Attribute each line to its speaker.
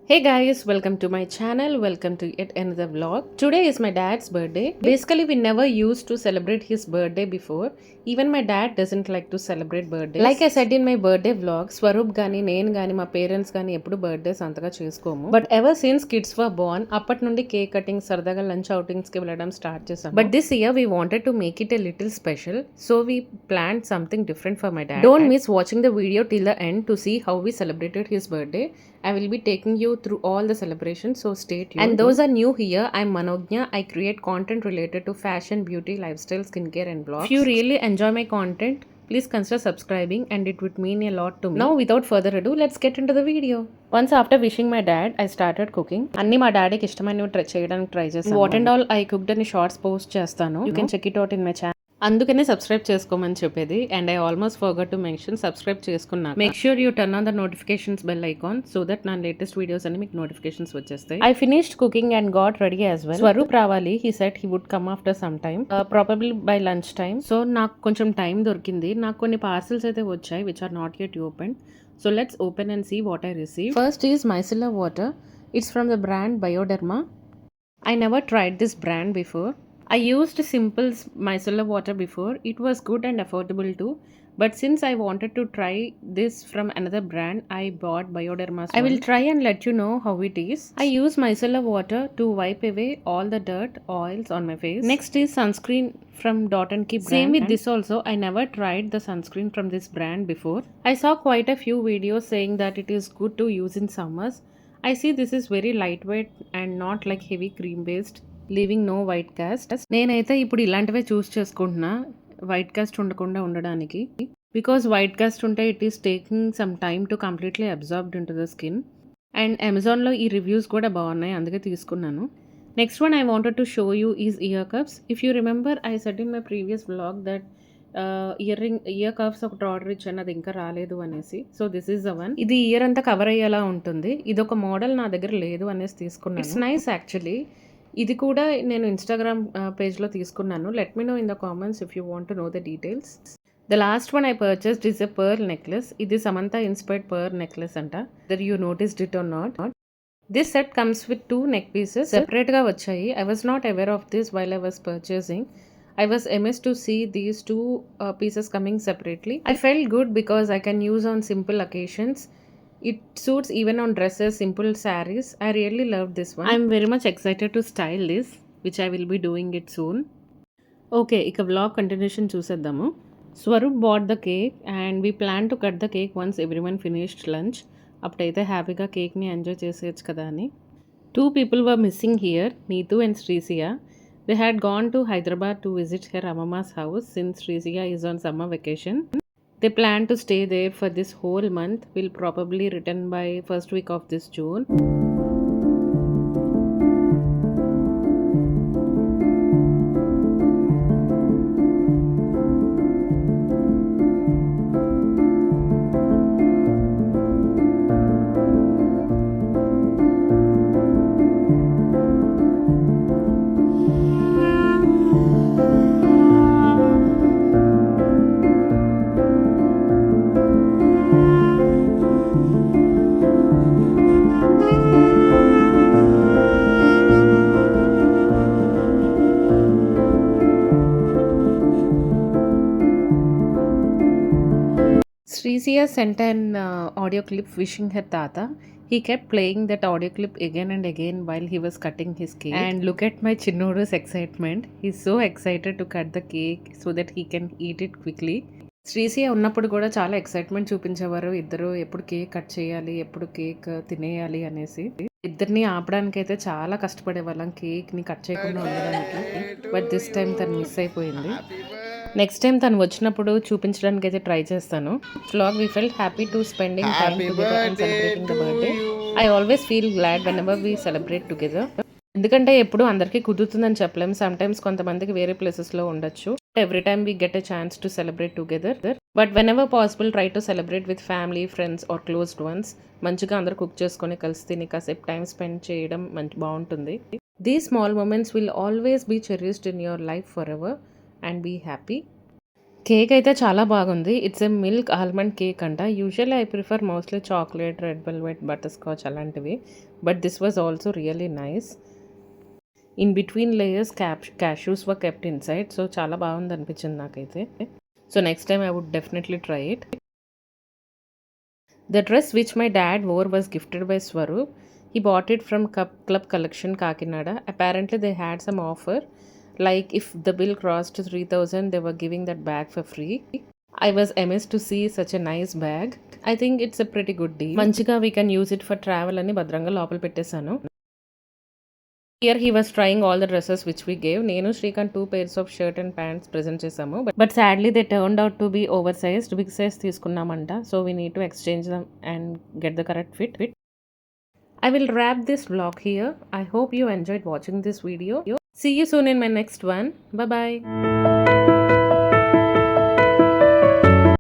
Speaker 1: Hey guys, welcome to my channel. Welcome to yet another vlog. Today is my dad's birthday. Basically, we never used to celebrate his birthday before. Even my dad doesn't like to celebrate birthdays. Like I said in my birthday vlog, Swaroop gani, నేను గాని మా parents గాని ఎప్పుడు birthdays అంతగా చేసుకోము. But ever since kids were born అప్పటి నుండి cake cutting సరదాగా లంచ్ అవుటింగ్స్ కి వెళ్ళడం స్టార్ట్ చేసాం. But this year we wanted to make it a little special. So we plan something different for my dad. Don't miss watching the video till the end to see how we celebrated his birthday. I will be taking you through all the celebrations, so stay tuned. And those are new here, I'm Manognya. I create content related to fashion, beauty, lifestyle, skincare and blogs. If you really enjoy my content, please consider subscribing and it would mean a lot to me. Now without further ado, let's get into the video. Once after wishing my dad, I started cooking. అన్ని మా డాడీకి ఇష్టమైనవి చేయడానికి try చేస్తాను. What and all I cooked అని shorts post చేస్తాను. You can check it out in my channel. అందుకనే subscribe చేసుకోమని చెప్పేది. And I almost forgot to mention subscribe చేసుకున్నాను. Make sure you turn on the notifications bell icon so that నా latest videos అన్ని మీకు notifications వచ్చేస్తాయి. I finished cooking and got ready as well. Swaroop రావాలి, he said he would come after some time, probably by lunch time. So నాకు కొంచెం time దొరికింది. నాకు కొన్ని పార్సల్స్ అయితే వచ్చాయి which are not yet opened. So let's open and see what I received. First is micellar water. It's from the brand Bioderma. I never tried this brand before. I used simple micellar water before. It was good and affordable too. But since I wanted to try this from another brand, I bought Bioderma's one. I will try and let you know how it is. I use micellar water to wipe away all the dirt, oils on my face. Next is sunscreen from Dot and Key brand. Same with this also. I never tried the sunscreen from this brand before. I saw quite a few videos saying that it is good to use in summers. I see this is very lightweight and not like heavy cream based, leaving no white cast. నేనైతే ఇప్పుడు ఇలాంటివే choose చేసుకుంటున్నా white cast ఉండకుండా ఉండడానికి. Because white cast ఉంటే it is taking some time to completely absorbed into the skin. And అమెజాన్లో ఈ reviews కూడా బాగున్నాయి, అందుకే తీసుకున్నాను. Next one I wanted to show you is ear cups. If you remember I said in my previous blog that ear cups ఒకటి order ఇచ్చాను, అది ఇంకా రాలేదు అనేసి. So this is the one. ఇది ఇయర్ అంతా కవర్ అయ్యేలా ఉంటుంది. ఇది ఒక మోడల్ నా దగ్గర లేదు అనేసి తీసుకున్నాను. It's nice actually. ఇది కూడా నేను ఇన్స్టాగ్రామ్ పేజ్లో తీసుకున్నాను. Let me know in the comments if you want to know the details. The last one I purchased is a pearl necklace. ఇది సమంత ఇన్స్పైర్డ్ పర్ల్ నెక్లెస్ అంట. Whether you noticed it or not. This set comes with 2 neck pieces సెపరేట్గా వచ్చాయి. I was not aware of this while I was purchasing. I was amazed to see these 2 pieces coming separately. I felt good because I can use on simple occasions. It suits even on dresses, simple sarees. I really love this one. I'm very much excited to style this, which I will be doing it soon. Okay, ఇక vlog continuation చూసేద్దాము. Swaroop bought the cake and we planned to cut the cake once everyone finished lunch. అప్పుడైతే హ్యాపీగా కేక్ని enjoy చేసేయచ్చు కదా అని. 2 people were missing here, Neetu and Shrisiya. They had gone to Hyderabad to visit her Amama's house since Shrisiya is on summer vacation. They plan to stay there for this whole month. Will probably return by first week of this June. Shrisiya sent an audio clip wishing her tata. He kept playing that audio clip again and again while he was cutting his cake. And look at my Chinnodu's excitement. He's so excited to cut the cake so that he can eat it quickly. శ్రీసియ ఉన్నప్పుడు కూడా చాలా excitement చూపించేవారు ఇద్దరు, ఎప్పుడు cake cut చేయాలి, ఎప్పుడు cake తినేయాలి అనేసి. ఇద్దరిని ఆపడానికి అయితే చాలా కష్టపడే వాళ్ళం కేక్ని కట్ చేయకుండా ఉండడానికి. బట్ దిస్ టైం తను మిస్ అయిపోయింది. నెక్స్ట్ టైం తను వచ్చినప్పుడు చూపించడానికి అయితే ట్రై చేస్తాను. Vlog we felt happy to spending time together and celebrating the birthday. I always feel glad whenever we celebrate together. ఎందుకంటే ఎప్పుడు అందరికీ కుదురుతుందని చెప్పలేం. సమ్ టైమ్స్ కొంతమందికి వేరే ప్లేసెస్లో ఉండొచ్చు. Every time we get a chance to celebrate together. But whenever possible try to celebrate with family, friends or closed ones. మంచిగా అందరూ కుక్ చేసుకొని కలిసి తిని కాసేపు టైం స్పెండ్ చేయడం బాగుంటుంది. These small moments will always be cherished in your life forever and be happy. Cake అయితే చాలా బాగుంది. It's a milk almond cake అంట. Usually I prefer mostly chocolate, red velvet, butterscotch అలాంటివి. But this was also really nice. In between layers cashews were kept inside. So, చాలా బాగుందనిపించింది నాకైతే. So, next time I would definitely try it. The dress which my dad wore was gifted by Swaroop. He bought it from Club Collection, Kakinada. Apparently, they had some offer. Like, if the bill crossed 3,000, they were giving that bag for free. I was amazed to see such a nice bag. I think it's a pretty good deal. Manchiga, we can use it for travel అని భద్రంగా లోపల పెట్టేశాను. Here he was trying all the dresses which we gave. నేను Srikanth 2 pairs of shirt and pants present చేసాము. But sadly they turned out to be oversized. Big size తీసుకున్నామంట. So we need to exchange them and get the correct fit. I will wrap this vlog here. I hope you enjoyed watching this video. See you soon in my next one. Bye bye.